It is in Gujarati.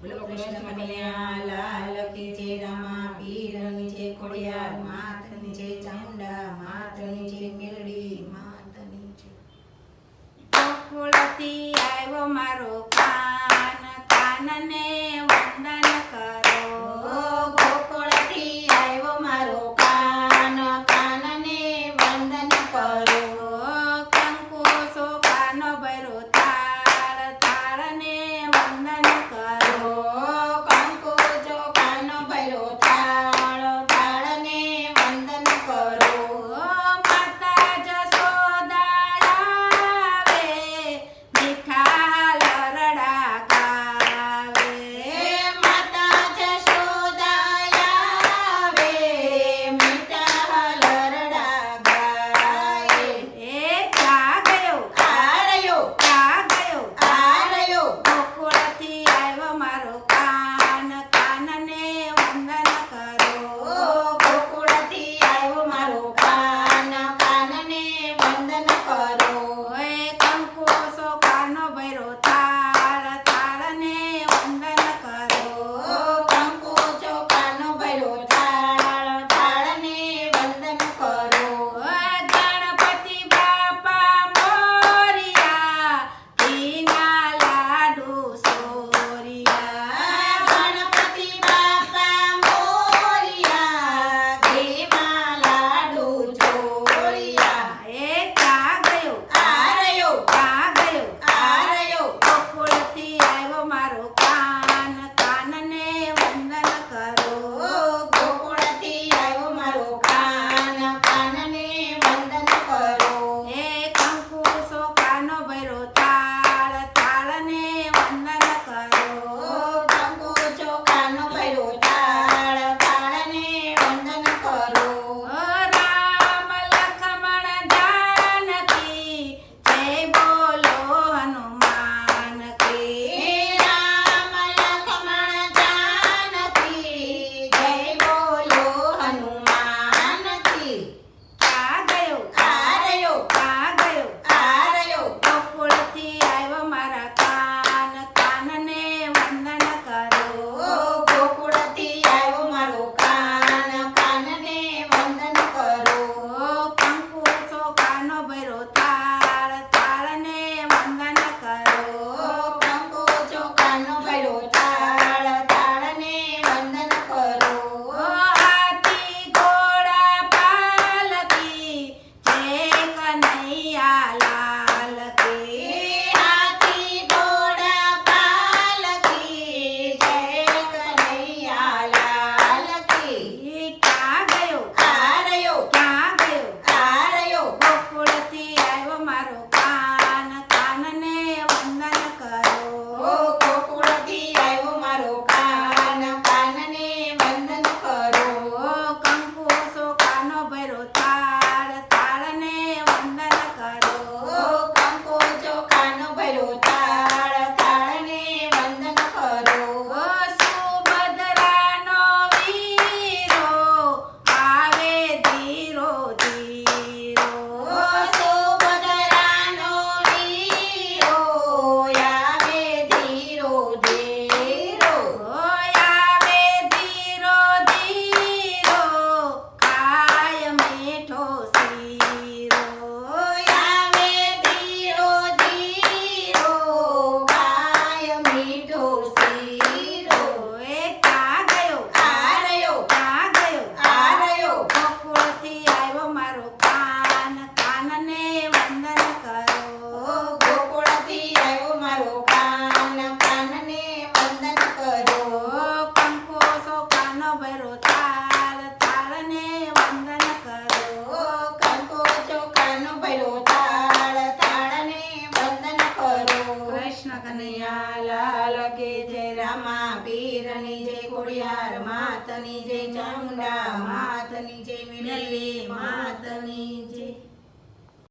બોલો કૃષ્ણ કનૈયા લાલ કી જય, રામા પીરની જય, ખોડિયાર માતની જય, ચામુંડા માતની જય, મેલડી માતની જય। ગોકુળથી આવ્યો મારો કાન, કાનને વંદન કરો। ગોકુળથી આવ્યો મારો કાન, કાનને વંદન કરો। કંકુ સોપાનો ભર્યો થાળ, થાળને વંદન કરો। કંકુ ચોખાનો ભર્યો થાળ, થાળને વંદન કરો। માતા જશોદા આવે, મીઠા લરડા ગાવે। માતા જશોદા આવે, મીઠા લરડા ગાય। એ ક્યાં ગયો, આ રહ્યો, ક્યાં ગયો? આ રહ્યો। ગોકુળથી આવ્યો મારો કાન, કાનને વંદન કરો। ગોકુળથી આવ્યો મારો કાન, કાનને વંદન કરો। ઓય કંકુ સોપાનો ભર્યો થાળ, થાળને વંદન કરો। કંકુ ચોખાનો ભર્યો થાળ, થાળને વંદન કરો। ઓય ગણપતિ બાપા મોરિયા, ઘીના લાડુ સોરિયા। ગણપતિ બાપા મોરિયા, ઘીમાં લાડુ ચોળિયા। એ ક્યાં ગયો, આ રહ્યો, ક્યાં ગયો? આ રહ્યો। ગોકુળથી આવ્યો મારો કાન, કાનને વંદન કરો। ગોકુળથી આવ્યો મારો કાન, કાનને વંદન કરો। એ કંકુ સોપાનો ભર્યો થાળ, થાળને વંદન કરો। કંકુ ચોખાનો ભર્યો થાળ, થાળને વંદન કરો। રામ લક્ષ્મણ જાનકી, જય બોલો હનુમાન કી। રામ લક્ષ્મણ જાનકી, જય બોલો હનુમાન કી। ક્યાં ગયો, આ રહ્યો, ક્યાં ગયો? આ રહ્યો। ગોકુળથી આવ્યો મારા કાન, કાનને વંદન કરો। ગોકુળથી આવ્યો મારો કાન, કાનને વંદન કરો। કંકુ ચોખાનો ભર્યો થાળ, થાળને વંદન કરો। કંકુ ચોખાનો ભર્યો થાળ, થાળને વંદન કરો। હાથી ઘોડા પાલકી, જય કનૈયા લાલ કી। હાથી ઘોડા પાલકી, જય કનૈયા લાલ કી। ક્યાં ગયો, આ રહ્યો, ક્યાં ગયો? આ રહ્યો। ગોકુળથી આવ્યો મારો કાન, કાનને વંદન કરો। ગોકુળથી આવ્યો મારો કાન, કાનને વંદન કરો। કંકુ સોપાનો ભર્યો થાળ, થાળને વંદન કરો। કંકુ ચોખાનો ભર્યો થાળ, થાળને વંદન કરો। સુભદ્રાનો વીરો, આવે ધીરો ધીરો। સુભદ્રાનો વીરો, આવે ધીરો ધીરો। આવે ધીરો ધીરો, ખાય મીઠો શીરો। આવે ધીરો ધીરો, ખાય મીઠો શીરો। એ ક્યાં ગયો, આ રહ્યો, ક્યાં ગયો? આ રહ્યો। ગોકુળથી આવ્યો મારો કાન, કાનને વંદન કરો। ગોકુળથી આવ્યો મારો કાન, કાનને વંદન કરો। કંકુ સોપાનો ભર્યો થાળ, થાળને વંદન કરો। કંકુ ચોખાનો ભર્યો થાળ, થાળને વંદન કરો। કૃષ્ણ કનૈયા લાલ કે જય, રામા પીરની જય, ખોડિયાર માતની જય, ચામુંડા માતની જય, મેલડી માતની જય।